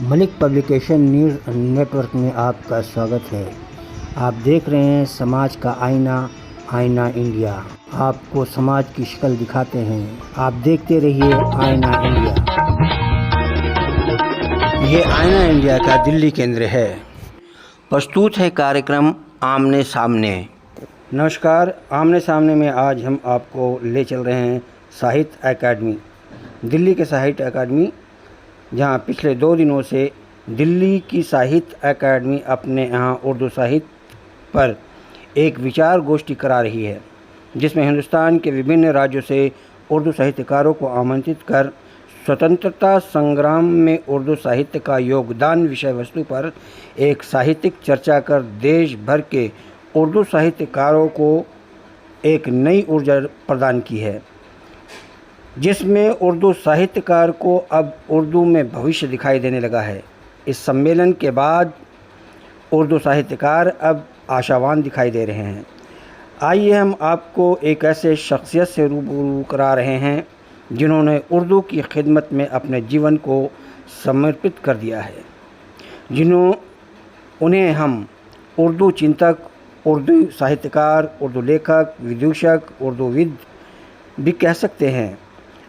ملک publication news net work میں آپ کا سواگت ہے۔ آپ دیکھ رہے ہیں سماج کا آئینہ، آئینہ انڈیا۔ آپ کو سماج کی شکل دکھاتے ہیں، آپ دیکھتے رہیے آئینہ انڈیا۔ یہ آئینہ انڈیا کا دلی کیندر ہے۔ پرستوت ہے کاریکرم آمنے سامنے۔ نمسکار، آمنے سامنے میں آج ہم آپ کو لے چل رہے ہیں ساہتیہ اکیڈمی، دلی کے ساہتیہ اکیڈمی، جہاں پچھلے 2 دنوں سے دلی کی ساہتیہ اکیڈمی اپنے یہاں اردو ساہتیہ پر ایک وچار گوشٹی کرا رہی ہے، جس میں ہندوستان کے وبھن راجیوں سے اردو ساہتیہ کاروں کو آمنترت کر سوتنترتا سنگرام میں اردو ساہتیہ کا یوگدان وشے وستو پر ایک ساہتیک چرچا کر دیش بھر کے اردو ساہتیہ کاروں کو ایک نئی ارجا پردان کی ہے، جس میں اردو ساہتیہ کار کو اب اردو میں بھوشیہ دکھائی دینے لگا ہے۔ اس سمیلن کے بعد اردو ساہتیہ کار اب آشاوان دکھائی دے رہے ہیں۔ آئیے ہم آپ کو ایک ایسے شخصیت سے روبرو کرا رہے ہیں جنہوں نے اردو کی خدمت میں اپنے جیون کو سمرپت کر دیا ہے، انہیں ہم اردو چنتک، اردو ساہتیہ کار، اردو لیکھک، ودوشک، اردو ود بھی کہہ سکتے ہیں۔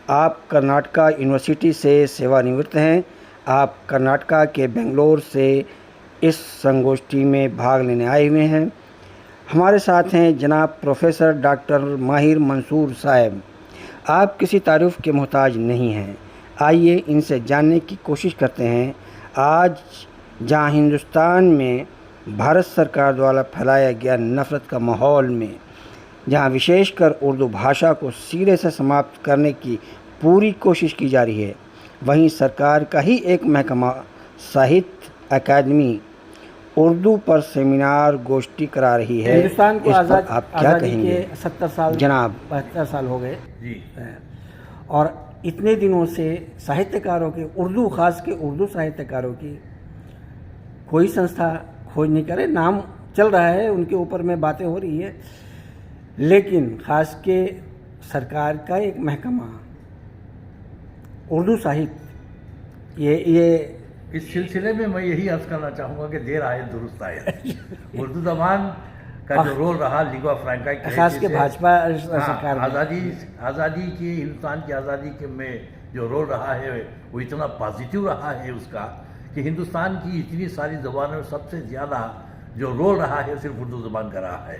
آپ کرناٹکا یونیورسٹی سے سیوا نورت ہیں۔ آپ کرناٹکا کے بنگلور سے اس سنگوشٹی میں بھاگ لینے آئے ہوئے ہیں۔ ہمارے ساتھ ہیں جناب پروفیسر ڈاکٹر ماہر منصور صاحب۔ آپ کسی تعارف کے محتاج نہیں ہیں۔ آئیے ان سے جاننے کی کوشش کرتے ہیں۔ آج جہاں ہندوستان میں بھارت سرکار دوارا پھیلایا گیا نفرت کا ماحول میں، جہاں وشیش کر اردو بھاشا کو سرے سے سماپت کرنے کی پوری کوشش کی جا رہی ہے، وہیں سرکار کا ہی ایک محکمہ ساہتیہ اکیڈمی اردو پر سیمینار گوشٹی کرا رہی ہے۔ ہندوستان کو آپ کیا کہیں گے؟ 70 سال جناب 72 سال ہو گئے جی، اور اتنے دنوں سے ساہتیہ کاروں کے اردو، خاص کے اردو ساہتیہ کاروں کی کوئی سنستھا کھوج نہیں کرے۔ نام چل رہا ہے، ان کے اوپر میں باتیں ہو رہی ہے، لیکن خاص کے سرکار کا ایک محکمہ اردو ساہتیہ یہ اس سلسلے میں میں یہی عرض کرنا چاہوں گا کہ دیر آئے درست آئے۔ اردو زبان کا جو رول رہا لنگوا فرینکا کی خاص کے بھاجپا سرکار میں آزادی کی، ہندوستان کی آزادی کے میں جو رول رہا ہے وہ اتنا پازیٹیو رہا ہے اس کا کہ ہندوستان کی اتنی ساری زبانوں میں سب سے زیادہ جو رول رہا ہے صرف اردو زبان کا رہا ہے۔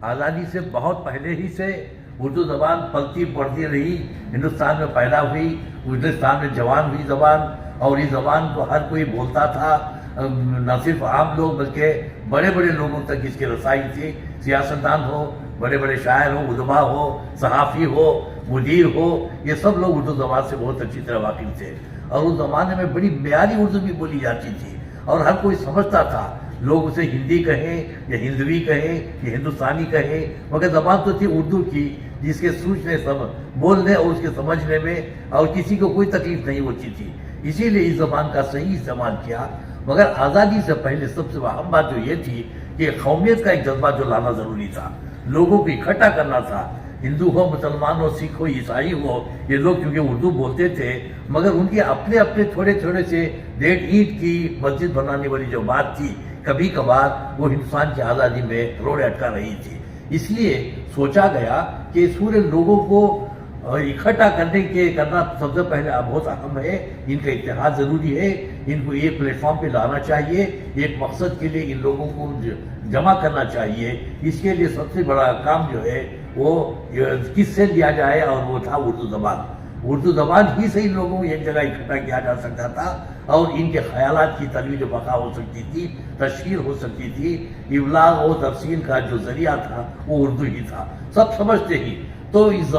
آزادی سے بہت پہلے ہی سے اردو زبان پلتی بڑھتی رہی، ہندوستان میں پیدا ہوئی، ہندوستان میں جوان ہوئی زبان، اور اس زبان کو ہر کوئی بولتا تھا، نہ صرف عام لوگ بلکہ بڑے بڑے لوگوں تک اس کی رسائی تھی۔ سیاستدان ہو، بڑے بڑے شاعر ہو، ادبا ہو، صحافی ہو، مدیر ہو، یہ سب لوگ اردو زبان سے بہت اچھی طرح واقف تھے، اور اس زمانے میں بڑی معیاری اردو بھی بولی جاتی تھی، اور ہر کوئی سمجھتا تھا، لوگ اسے ہندی کہیں یا ہندوی کہیں یا ہندوستانی کہیں، مگر زبان تو تھی اردو کی، جس کے سوچنے بولنے اور اس کے سمجھنے میں اور کسی کو کوئی تکلیف نہیں ہوتی تھی۔ اسی لیے اس زبان کا صحیح استعمال کیا۔ مگر آزادی سے پہلے سب سے اہم بات جو یہ تھی کہ قومیت کا ایک جذبہ جو لانا ضروری تھا، لوگوں کو اکٹھا کرنا تھا، ہندو ہو، مسلمان ہو، سکھ ہو، عیسائی ہو، یہ لوگ کیونکہ اردو بولتے تھے، مگر ان کے اپنے اپنے تھوڑے تھوڑے سے 1.5 اینٹ کی مسجد بنانے والی جو بات تھی، کبھی کبھار وہ ہندوستان کی آزادی میں روڑے اٹکا رہی تھی۔ اس لیے سوچا گیا کہ پورے لوگوں کو اکٹھا کرنا سب سے پہلے بہت اہم ہے، ان کا اتحاد ضروری ہے، ان کو ایک پلیٹ فارم پہ لانا چاہیے، ایک مقصد کے لیے ان لوگوں کو جمع کرنا چاہیے۔ اس کے لیے سب سے بڑا کام جو ہے وہ کس سے لیا جائے، اور وہ تھا اردو زبان۔ اردو زبان ہی سے ان لوگوں کو ایک جگہ اکٹھا کیا جا سکتا تھا، اور ان کے خیالات کی ترویج و بقا ہو سکتی تھی، تشہیر ہو سکتی تھی۔ ابلاغ و تفصیل کا جو ذریعہ تھا وہ اردو ہی تھا، سب سمجھتے ہی۔ تو اس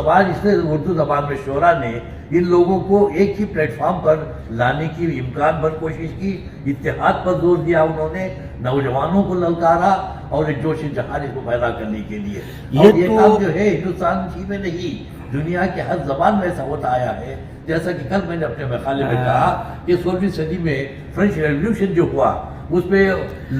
نے اردو زبان میں شعراء نے ان لوگوں کو ایک ہی پلیٹ فارم پر لانے کی امکان بھر کوشش کی، اتحاد پر زور دیا، انہوں نے نوجوانوں کو للکارا اور ایک جوش جہان کو پیدا کرنے کے لیے۔ اور یہ کام جو ہے ہندوستان ہی میں نہیں، دنیا کے ہر زبان میں ایسا ہوتا آیا ہے۔ جیسا کہ کل میں نے اپنے مقالے میں کہا کہ 16ویں صدی میں فرینچ ریولیوشن جو ہوا، اس میں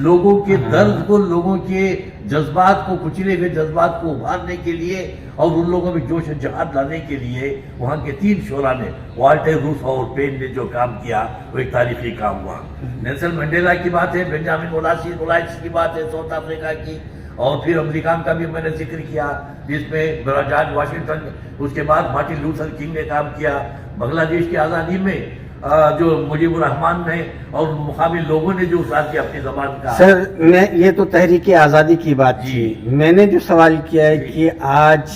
لوگوں کے درد کو، لوگوں کے جذبات کو کچلے ہوئے جذبات کو ابھارنے کے لیے اور ان لوگوں میں جوش و جہاد لانے کے لیے وہاں کے 3 شعراء نے، والٹر، روف اور پین نے جو کام کیا وہ ایک تاریخی کام ہوا۔ نیلسن منڈیلا کی بات ہے، بنجامن مولائٹس کی بات ہے ساؤتھ افریقہ کی، اور پھر امریکان کا بھی میں نے ذکر کیا جس میں جارج واشنگٹن، اس کے بعد مارٹن لوتھر کنگ نے کام کیا۔ بنگلہ دیش کی آزادی میں جو مجیب الرحمان نے اور مقامی لوگوں نے جو اثار کیا اپنی زبان کا۔ سر میں یہ تو تحریک آزادی کی بات تھی، میں نے جو سوال کیا ہے کہ آج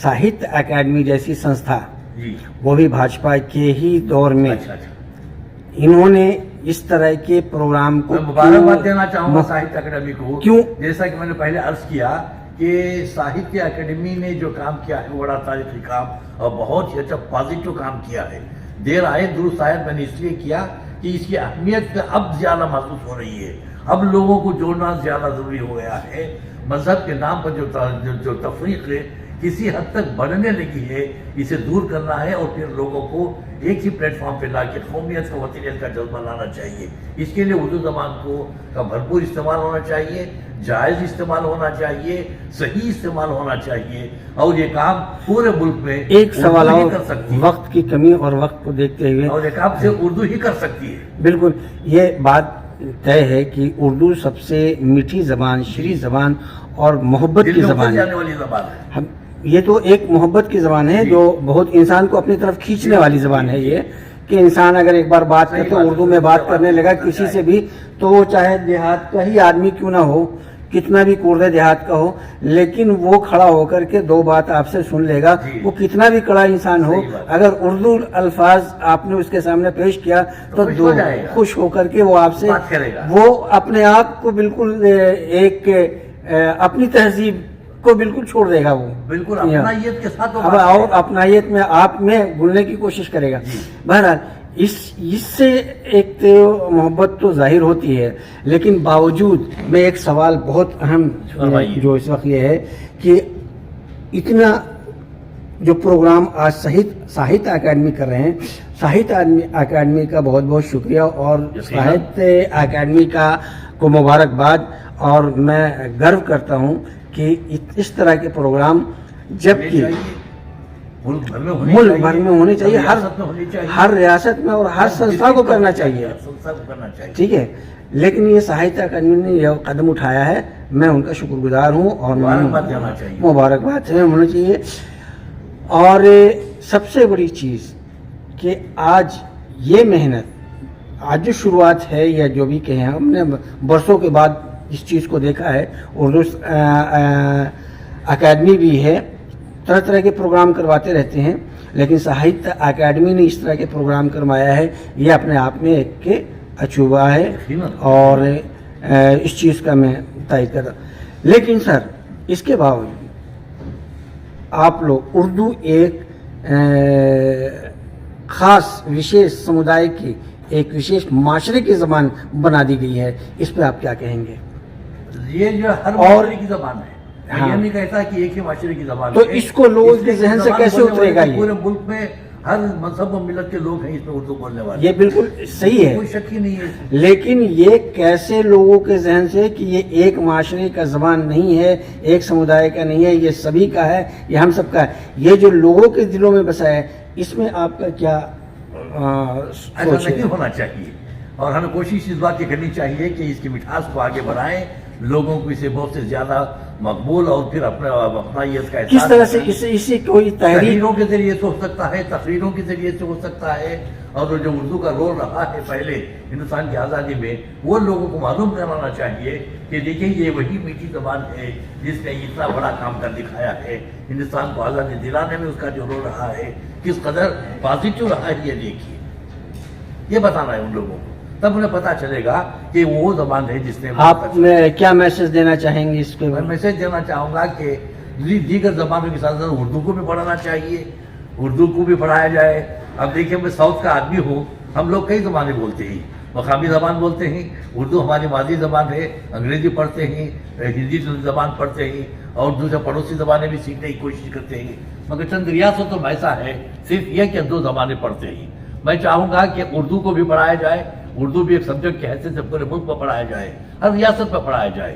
ساہتیہ اکیڈمی جیسی سنستھا، جی وہ بھی بھاجپا کے ہی دور میں، اچھا اچھا، انہوں نے اس طرح کے پروگرام کو میں مبارکباد دینا چاہوں گا ساہتیہ اکیڈمی کو۔ کیوں؟ جیسا کہ میں نے پہلے عرض کیا کہ ساہتیہ اکیڈمی نے جو کام کیا ہے بڑا تاریخی کام اور بہت ہی اچھا پازیٹو کام کیا ہے۔ دیر آئے درست آئے میں نے اس لیے کیا کہ اس کی اہمیت اب زیادہ محسوس ہو رہی ہے، اب لوگوں کو جوڑنا زیادہ ضروری ہو گیا ہے۔ مذہب کے نام پر جو تفریق ہے کسی حد تک بڑھنے لگی ہے، اسے دور کرنا ہے اور پھر لوگوں کو ایک ہی پلیٹ فارم پہ لا کے قومیت کا وطنیت کا جذبہ لانا چاہیے۔ اس کے لیے اردو زبان کا بھرپور استعمال ہونا چاہیے، جائز استعمال ہونا چاہیے، صحیح استعمال ہونا چاہیے، اور یہ کام پورے ملک میں ایک سوال اردو ہی اور، کر سکتی ہے، وقت کی کمی اور وقت کو دیکھتے ہوئے، اور یہ کام سے اردو ہی کر سکتی ہے۔ بالکل یہ بات طے ہے کہ اردو سب سے میٹھی زبان، شیریں زبان اور محبت دل کی میں اتر زبان ہے۔ جانے والی زبان ہے۔ یہ تو ایک محبت کی زبان ہے جو بہت انسان کو اپنی طرف کھینچنے والی زبان ہے یہ، کہ انسان اگر ایک بار بات کرتے اردو میں بات کرنے لگا کسی سے بھی، تو وہ چاہے دیہات کا ہی آدمی کیوں نہ ہو، کتنا بھی کوردہ دیہات کا ہو، لیکن وہ کھڑا ہو کر کے 2 بات آپ سے سن لے گا، وہ کتنا بھی کڑا انسان ہو، اگر اردو الفاظ آپ نے اس کے سامنے پیش کیا تو خوش ہو کر کے وہ آپ سے، وہ اپنے آپ کو بالکل ایک اپنی تہذیب کو بالکل چھوڑ دے گا، وہ بالکل اپنائیت کے ساتھ اور اپنائیت میں آپ میں گھلنے کی کوشش کرے گا۔ بہرحال اس سے ایک تو محبت تو ظاہر ہوتی ہے، لیکن باوجود میں ایک سوال بہت اہم جو اس وقت یہ ہے کہ اتنا جو پروگرام آج ساہتیہ اکیڈمی کر رہے ہیں، ساہتیہ اکیڈمی کا بہت بہت شکریہ اور ساہتیہ اکیڈمی کو مبارکباد، اور میں گرو کرتا ہوں کہ اس طرح کے پروگرام جبکہ ملک بھر میں ہونے چاہیے، ہر ریاست میں اور ہر سنستھا کو کرنا چاہیے، ٹھیک ہے، لیکن یہ ساہتیہ اکیڈمی نے یہ قدم اٹھایا ہے، میں ان کا شکر گزار ہوں اور مبارکباد ہونا چاہیے۔ اور سب سے بڑی چیز کہ آج یہ محنت، آج جو شروعات ہے یا جو بھی کہیں، ہم نے برسوں کے بعد اس چیز کو دیکھا ہے، اردو اکیڈمی بھی ہے، طرح طرح کے پروگرام کرواتے رہتے ہیں، لیکن ساہتیہ اکیڈمی نے اس طرح کے پروگرام کروایا ہے، یہ اپنے آپ میں ایک کے اچھوبہ ہے اور اس چیز کا میں تائید کرتا ہوں۔ لیکن سر اس کے باوجود آپ لوگ اردو ایک خاص وشیش سمودائے کی، ایک وشیش معاشرے کی زبان بنا دی گئی ہے، اس پہ آپ کیا کہیں گے؟ یہ جو ہر معاشرے کی زبان ہے، یہ نہیں کہتا کہ ایک ہی معاشرے کی زبان ہے، تو اس کو لوگوں کے ذہن سے کیسے اترے گا؟ پورے ملک میں ہر مذہب و ملت کے لوگ ہیں اس میں اردو بولنے والے، یہ بالکل صحیح ہے، کوئی شک ہی نہیں ہے، لیکن یہ کیسے لوگوں کے ذہن سے کہ یہ ایک معاشرے کا زبان نہیں ہے، ایک سمودائے کا نہیں ہے، یہ سبھی کا ہے، یہ ہم سب کا ہے، یہ جو لوگوں کے دلوں میں بسا ہے، اس میں آپ کا کیا ایسا نہیں ہونا چاہیے، اور ہمیں کوشش اس بات کی کرنی چاہیے کہ اس کی مٹھاس کو آگے بڑھائیں، لوگوں کو اسے بہت سے زیادہ مقبول اور پھر اپنائیت کا کس طرح سے اسے کوئی تحریروں کے ذریعے سے ہو سکتا ہے، تقریروں کے ذریعے سے ہو سکتا ہے، اور جو اردو کا رول رہا ہے پہلے ہندوستان کی آزادی میں، وہ لوگوں کو معلوم کرانا چاہیے کہ دیکھیں یہ وہی میٹھی زبان ہے جس نے اتنا بڑا کام کر دکھایا ہے، ہندوستان کو آزادی دلانے میں اس کا جو رول رہا ہے کس قدر پازیٹیو رہا ہے، یہ دیکھیے، یہ بتانا ہے ان لوگوں کو، تب انہیں پتا چلے گا کہ وہ زبان ہے جس نے۔ آپ کیا میسج دینا چاہیں گے اس پہ؟ میں میسج دینا چاہوں گا کہ دیگر زبانوں کے ساتھ ساتھ اردو کو بھی پڑھانا چاہیے، اردو کو بھی پڑھایا جائے۔ اب دیکھیں میں ساؤتھ کا آدمی ہوں، ہم لوگ کئی زبانیں بولتے ہیں، مقامی زبان بولتے ہیں، اردو ہماری مادری زبان ہے، انگریزی پڑھتے ہیں، ہندی زبان پڑھتے ہیں، اور دوسرے پڑوسی زبانیں بھی سیکھنے کی کوشش کرتے ہیں، مگر چند ریاستوں میں ایسا ہے صرف یہ کہ 2 زبانیں پڑھتے ہیں۔ میں چاہوں گا کہ اردو کو بھی پڑھایا جائے، اردو بھی ایک سبجیکٹ کی حیثیت سے پورے ملک میں پڑھایا جائے، ہر ریاست میں پڑھایا جائے،